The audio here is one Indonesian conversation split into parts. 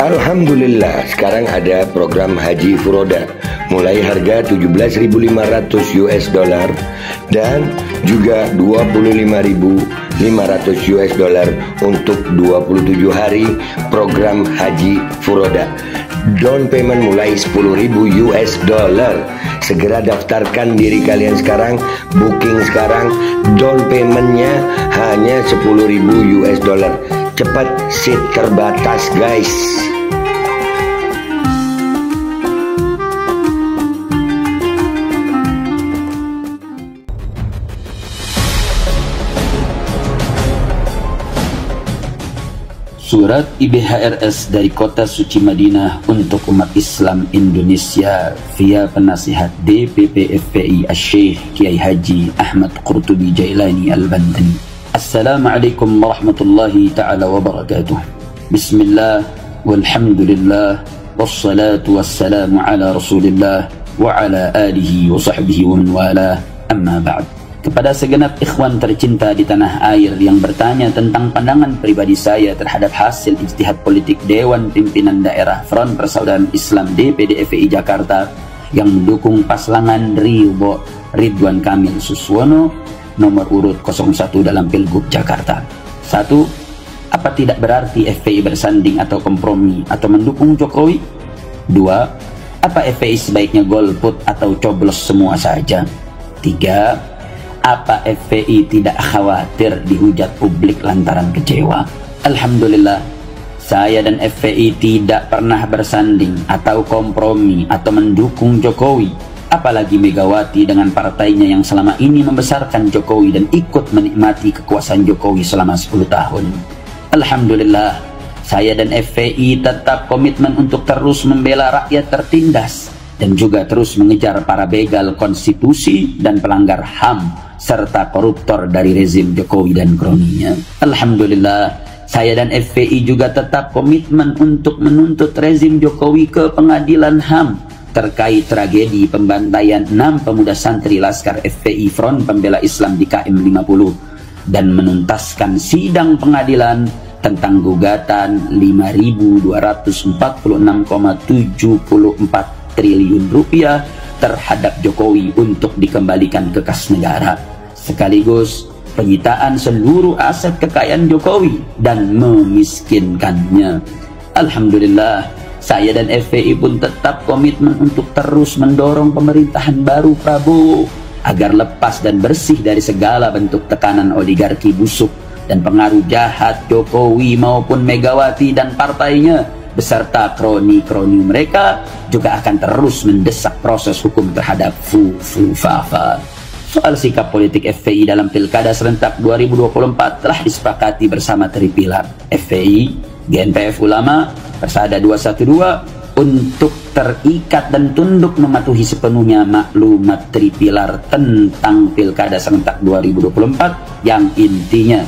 Alhamdulillah, sekarang ada program Haji Furoda mulai harga 17.500 US dollar dan juga 25.500 US dollar untuk 27 hari program Haji Furoda. Down payment mulai 10.000 US dollar. Segera daftarkan diri kalian sekarang, booking sekarang. Down paymentnya hanya 10.000 US dollar. Cepat, seat terbatas guys. Surat IBHRS dari Kota Suci Madinah untuk umat Islam Indonesia via penasihat DPP FPI Asy-Syaikh Kiai Haji Ahmad Qurtubi Jailani Al-Bantani. Assalamualaikum warahmatullahi ta'ala wabarakatuh. Bismillah walhamdulillah wassalatu wassalamu ala rasulillah wa ala alihi wa sahbihi wa man wala, amma ba'd. Kepada segenap ikhwan tercinta di tanah air yang bertanya tentang pandangan pribadi saya terhadap hasil ijtihad politik Dewan Pimpinan Daerah Front Persaudaraan Islam DPD FPI Jakarta yang mendukung pasangan Ridwan Kamil Suswono nomor urut 01 dalam Pilgub Jakarta. 1. Apa tidak berarti FPI bersanding atau kompromi atau mendukung Jokowi? 2. Apa FPI sebaiknya golput atau coblos semua saja? 3. Apa FPI tidak khawatir dihujat publik lantaran kecewa? Alhamdulillah, saya dan FPI tidak pernah bersanding atau kompromi atau mendukung Jokowi, apalagi Megawati dengan partainya yang selama ini membesarkan Jokowi dan ikut menikmati kekuasaan Jokowi selama 10 tahun. Alhamdulillah, saya dan FPI tetap komitmen untuk terus membela rakyat tertindas dan juga terus mengejar para begal konstitusi dan pelanggar HAM serta koruptor dari rezim Jokowi dan kroninya. Alhamdulillah, saya dan FPI juga tetap komitmen untuk menuntut rezim Jokowi ke pengadilan HAM terkait tragedi pembantaian 6 pemuda santri Laskar FPI Front Pembela Islam di KM 50 dan menuntaskan sidang pengadilan tentang gugatan 5.246,74 triliun rupiah terhadap Jokowi untuk dikembalikan ke kas negara, sekaligus penyitaan seluruh aset kekayaan Jokowi dan memiskinkannya. Alhamdulillah, saya dan FPI pun tetap komitmen untuk terus mendorong pemerintahan baru Prabowo agar lepas dan bersih dari segala bentuk tekanan oligarki busuk dan pengaruh jahat Jokowi maupun Megawati dan partainya beserta kroni-kroni mereka juga akan terus mendesak proses hukum terhadap Fafa. Soal sikap politik FPI dalam Pilkada Serentak 2024 telah disepakati bersama Tripilar FPI, GNPF Ulama, Persada 212 untuk terikat dan tunduk mematuhi sepenuhnya maklumat Tripilar tentang Pilkada Serentak 2024 yang intinya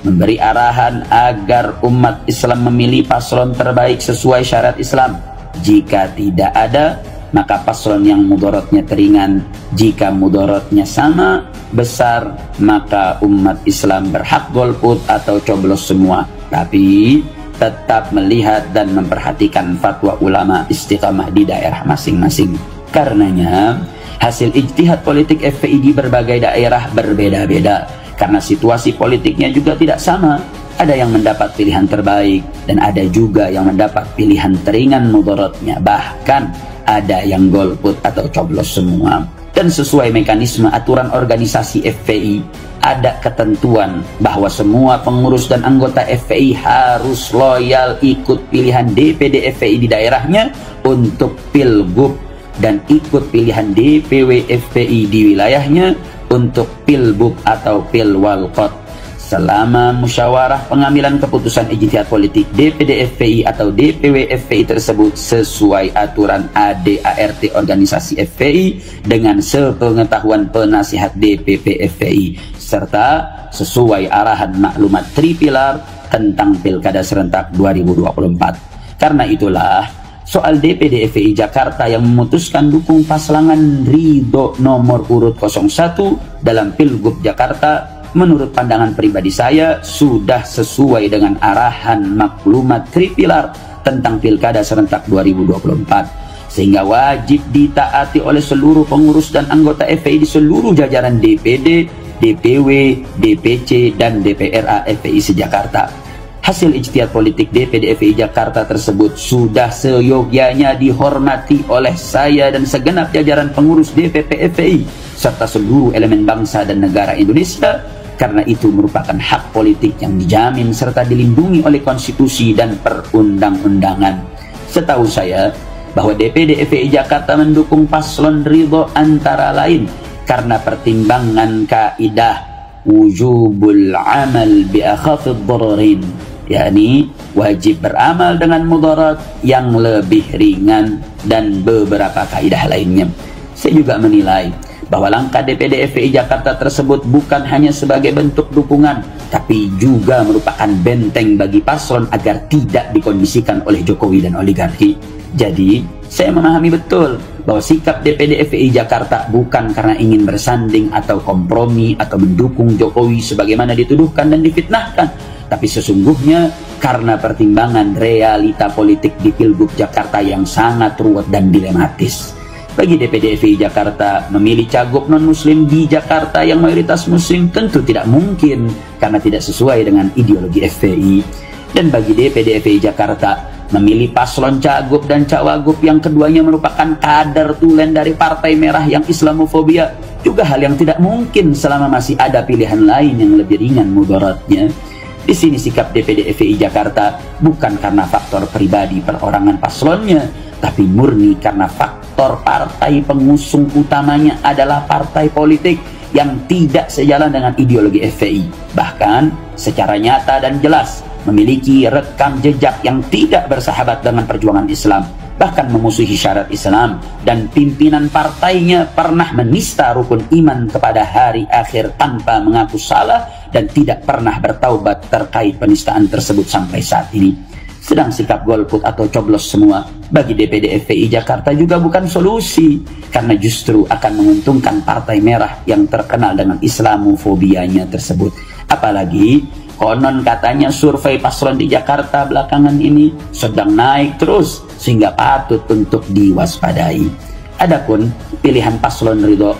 memberi arahan agar umat Islam memilih paslon terbaik sesuai syarat Islam. Jika tidak ada, maka paslon yang mudorotnya teringan. Jika mudorotnya sama besar, maka umat Islam berhak golput atau coblos semua. Tapi tetap melihat dan memperhatikan fatwa ulama istiqamah di daerah masing-masing. Karenanya, hasil ijtihad politik FPI di berbagai daerah berbeda-beda, karena situasi politiknya juga tidak sama. Ada yang mendapat pilihan terbaik dan ada juga yang mendapat pilihan teringan mudorotnya, bahkan ada yang golput atau coblos semua. Dan sesuai mekanisme aturan organisasi FPI, ada ketentuan bahwa semua pengurus dan anggota FPI harus loyal ikut pilihan DPD FPI di daerahnya untuk Pilgub dan ikut pilihan DPW FPI di wilayahnya untuk Pilbub atau Pilwalkot selama musyawarah pengambilan keputusan ijtihad politik DPD FPI atau DPW FPI tersebut sesuai aturan ADART organisasi FPI dengan sepengetahuan penasihat DPP FPI serta sesuai arahan maklumat Tripilar tentang Pilkada Serentak 2024. Karena itulah soal DPD FPI Jakarta yang memutuskan dukung pasangan Ridho nomor urut 01 dalam Pilgub Jakarta, menurut pandangan pribadi saya sudah sesuai dengan arahan maklumat Tripilar tentang Pilkada serentak 2024. Sehingga wajib ditaati oleh seluruh pengurus dan anggota FPI di seluruh jajaran DPD, DPW, DPC, dan DPRA FPI se-Jakarta. Hasil ijtihad politik DPD FPI Jakarta tersebut sudah seyogyanya dihormati oleh saya dan segenap jajaran pengurus DPP FPI serta seluruh elemen bangsa dan negara Indonesia, karena itu merupakan hak politik yang dijamin serta dilindungi oleh konstitusi dan perundang-undangan. Setahu saya bahwa DPD FPI Jakarta mendukung paslon Ridho antara lain karena pertimbangan kaidah wujubul amal bi akhafid dararin, yakni wajib beramal dengan mudarat yang lebih ringan dan beberapa kaidah lainnya. Saya juga menilai bahwa langkah DPD FPI Jakarta tersebut bukan hanya sebagai bentuk dukungan, tapi juga merupakan benteng bagi paslon agar tidak dikondisikan oleh Jokowi dan oligarki. Jadi, saya memahami betul bahwa sikap DPD FPI Jakarta bukan karena ingin bersanding atau kompromi atau mendukung Jokowi sebagaimana dituduhkan dan difitnahkan, tapi sesungguhnya karena pertimbangan realita politik di Pilgub Jakarta yang sangat ruwet dan dilematis. Bagi DPD FPI Jakarta, memilih cagup non-muslim di Jakarta yang mayoritas muslim tentu tidak mungkin karena tidak sesuai dengan ideologi FPI. Dan bagi DPD FPI Jakarta, memilih paslon cagup dan cawagup yang keduanya merupakan kader tulen dari Partai Merah yang Islamofobia juga hal yang tidak mungkin selama masih ada pilihan lain yang lebih ringan mudaratnya. Di sini sikap DPD FPI Jakarta bukan karena faktor pribadi perorangan paslonnya, tapi murni karena faktor partai pengusung utamanya adalah partai politik yang tidak sejalan dengan ideologi FPI, bahkan secara nyata dan jelas memiliki rekam jejak yang tidak bersahabat dengan perjuangan Islam, bahkan memusuhi syarat Islam, dan pimpinan partainya pernah menista rukun iman kepada hari akhir tanpa mengaku salah dan tidak pernah bertaubat terkait penistaan tersebut sampai saat ini. Sedang sikap golput atau coblos semua bagi DPD FPI Jakarta juga bukan solusi, karena justru akan menguntungkan Partai Merah yang terkenal dengan Islamofobianya tersebut. Apalagi konon katanya survei paslon di Jakarta belakangan ini sedang naik terus sehingga patut untuk diwaspadai. Adapun pilihan paslon Ridho,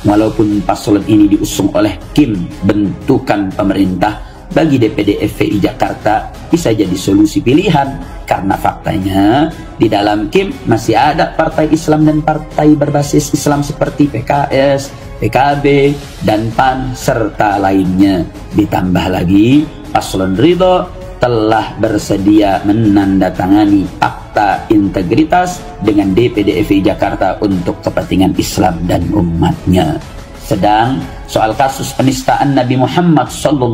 walaupun paslon ini diusung oleh Kim bentukan pemerintah, bagi DPD FPI Jakarta bisa jadi solusi pilihan karena faktanya di dalam Kim masih ada partai Islam dan partai berbasis Islam seperti PKS, PKB, dan PAN serta lainnya. Ditambah lagi paslon Ridho telah bersedia menandatangani fakta integritas dengan DPD FPI Jakarta untuk kepentingan Islam dan umatnya. Sedang soal kasus penistaan Nabi Muhammad SAW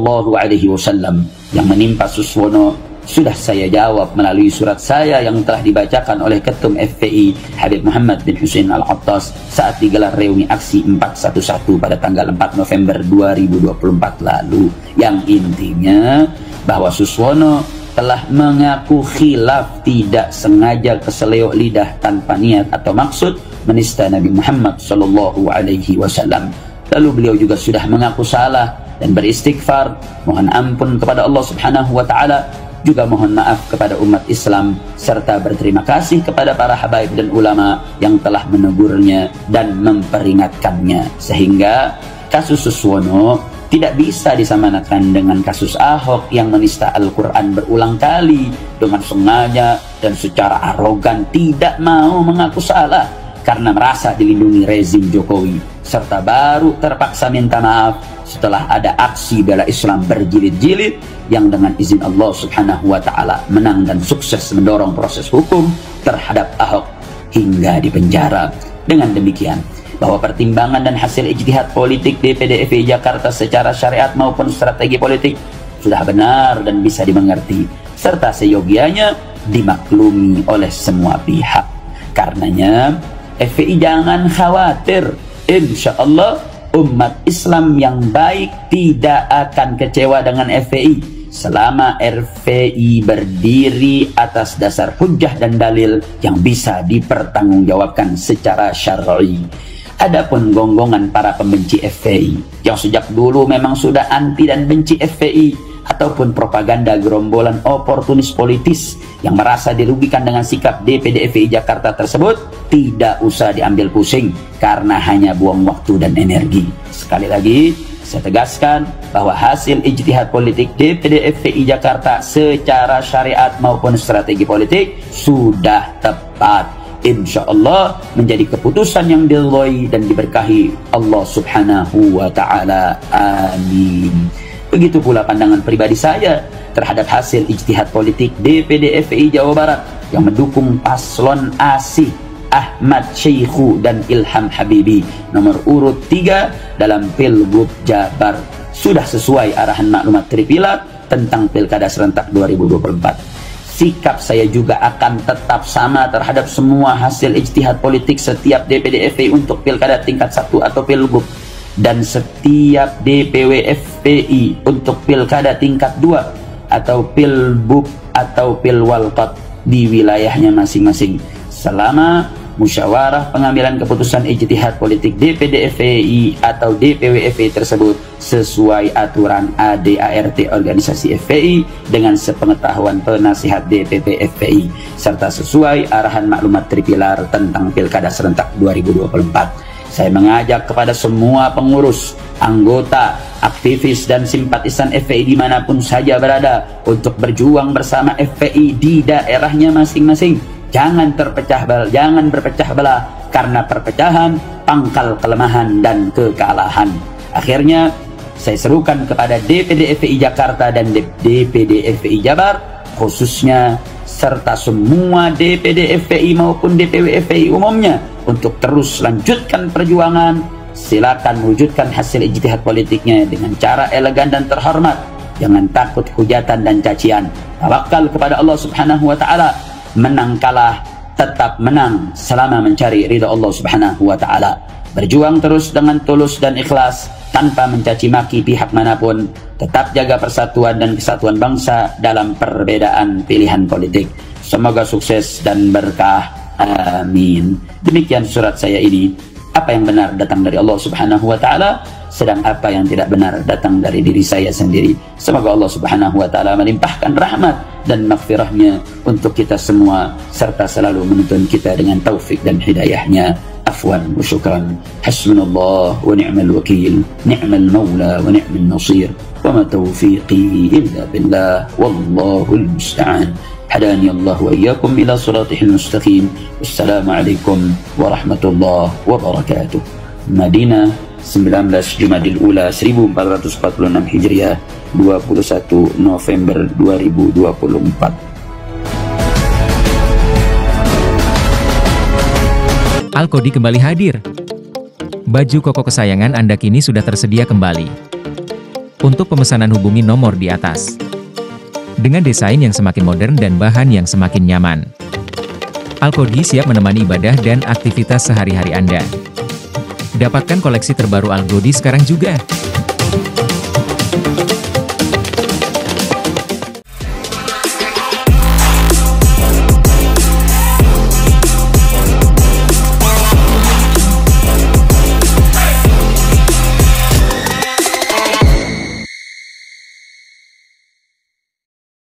yang menimpa Suswono sudah saya jawab melalui surat saya yang telah dibacakan oleh Ketum FPI Habib Muhammad bin Hussein Al-Attas saat digelar reuni aksi 411 pada tanggal 4 November 2024 lalu, yang intinya bahwa Suswono telah mengaku khilaf tidak sengaja keseleo lidah tanpa niat atau maksud menista Nabi Muhammad SAW. Lalu beliau juga sudah mengaku salah dan beristighfar, mohon ampun kepada Allah Subhanahu wa Ta'ala, juga mohon maaf kepada umat Islam, serta berterima kasih kepada para habaib dan ulama yang telah menegurnya dan memperingatkannya, sehingga kasus Suswono tidak bisa disamanakan dengan kasus Ahok yang menista Al-Quran berulang kali dengan sengaja dan secara arogan tidak mau mengaku salah karena merasa dilindungi rezim Jokowi, serta baru terpaksa minta maaf setelah ada aksi bela Islam berjilid-jilid yang dengan izin Allah Subhanahu wa Ta'ala menang dan sukses mendorong proses hukum terhadap Ahok hingga dipenjara. Dengan demikian, bahwa pertimbangan dan hasil ijtihad politik DPD FPI Jakarta secara syariat maupun strategi politik sudah benar dan bisa dimengerti, serta seyogianya dimaklumi oleh semua pihak. Karenanya, FPI jangan khawatir, insya Allah umat Islam yang baik tidak akan kecewa dengan FPI selama FPI berdiri atas dasar hujjah dan dalil yang bisa dipertanggungjawabkan secara syar'i. Adapun gonggongan para pembenci FPI yang sejak dulu memang sudah anti dan benci FPI, ataupun propaganda gerombolan oportunis politis yang merasa dirugikan dengan sikap DPD FPI Jakarta tersebut, tidak usah diambil pusing karena hanya buang waktu dan energi. Sekali lagi, saya tegaskan bahwa hasil ijtihad politik DPD FPI Jakarta secara syariat maupun strategi politik sudah tepat. Insya Allah menjadi keputusan yang diridhoi dan diberkahi Allah Subhanahu wa Ta'ala. Amin. Begitu pula pandangan pribadi saya terhadap hasil ijtihad politik DPD FPI Jawa Barat yang mendukung paslon Asih Ahmad Syekhu dan Ilham Habibi nomor urut 3 dalam Pilgub Jabar. Sudah sesuai arahan maklumat Tripilar tentang Pilkada Serentak 2024. Sikap saya juga akan tetap sama terhadap semua hasil ijtihad politik setiap DPD FPI untuk Pilkada tingkat 1 atau Pilgub, dan setiap DPW FPI untuk Pilkada tingkat 2 atau Pilbub atau Pilwalkot di wilayahnya masing-masing, selama musyawarah pengambilan keputusan ijtihad politik DPD FPI atau DPW FPI tersebut sesuai aturan ADART organisasi FPI dengan sepengetahuan penasihat DPP FPI serta sesuai arahan maklumat Tripilar tentang Pilkada Serentak 2024. Saya mengajak kepada semua pengurus, anggota, aktivis dan simpatisan FPI dimanapun saja berada untuk berjuang bersama FPI di daerahnya masing-masing. Jangan berpecah belah karena perpecahan pangkal kelemahan dan kekalahan. Akhirnya saya serukan kepada DPD FPI Jakarta dan DPD FPI Jabar khususnya serta semua DPD FPI maupun DPW FPI umumnya untuk terus lanjutkan perjuangan. Silakan wujudkan hasil ijtihad politiknya dengan cara elegan dan terhormat. Jangan takut hujatan dan cacian. Tawakal kepada Allah Subhanahu wa Ta'ala. Menang kalah tetap menang selama mencari ridha Allah Subhanahu wa Ta'ala. Berjuang terus dengan tulus dan ikhlas tanpa mencaci maki pihak manapun. Tetap jaga persatuan dan kesatuan bangsa dalam perbedaan pilihan politik. Semoga sukses dan berkah. Amin. Demikian surat saya ini. Apa yang benar datang dari Allah Subhanahu wa Ta'ala, sedang apa yang tidak benar datang dari diri saya sendiri. Semoga Allah Subhanahu wa Ta'ala melimpahkan rahmat dan maghfirahnya untuk kita semua serta selalu menuntun kita dengan taufik dan hidayahnya. Afwan wa syukran. Hasbunallah wa ni'mal wakil, ni'mal maula wa ni'mal nasir, wa ma taufiqi illa billah, wallahul musta'an. Hadani Allah wa iyyakum ila siratihil mustaqim. Wassalamualaikum warahmatullahi wabarakatuh. Madinah, 19 Jumadil Ula 1446 Hijriah, 21 November 2024. Alkodi kembali hadir. Baju koko kesayangan Anda kini sudah tersedia kembali. Untuk pemesanan hubungi nomor di atas. Dengan desain yang semakin modern dan bahan yang semakin nyaman. Alkodi siap menemani ibadah dan aktivitas sehari-hari Anda. Dapatkan koleksi terbaru Alkodi sekarang juga.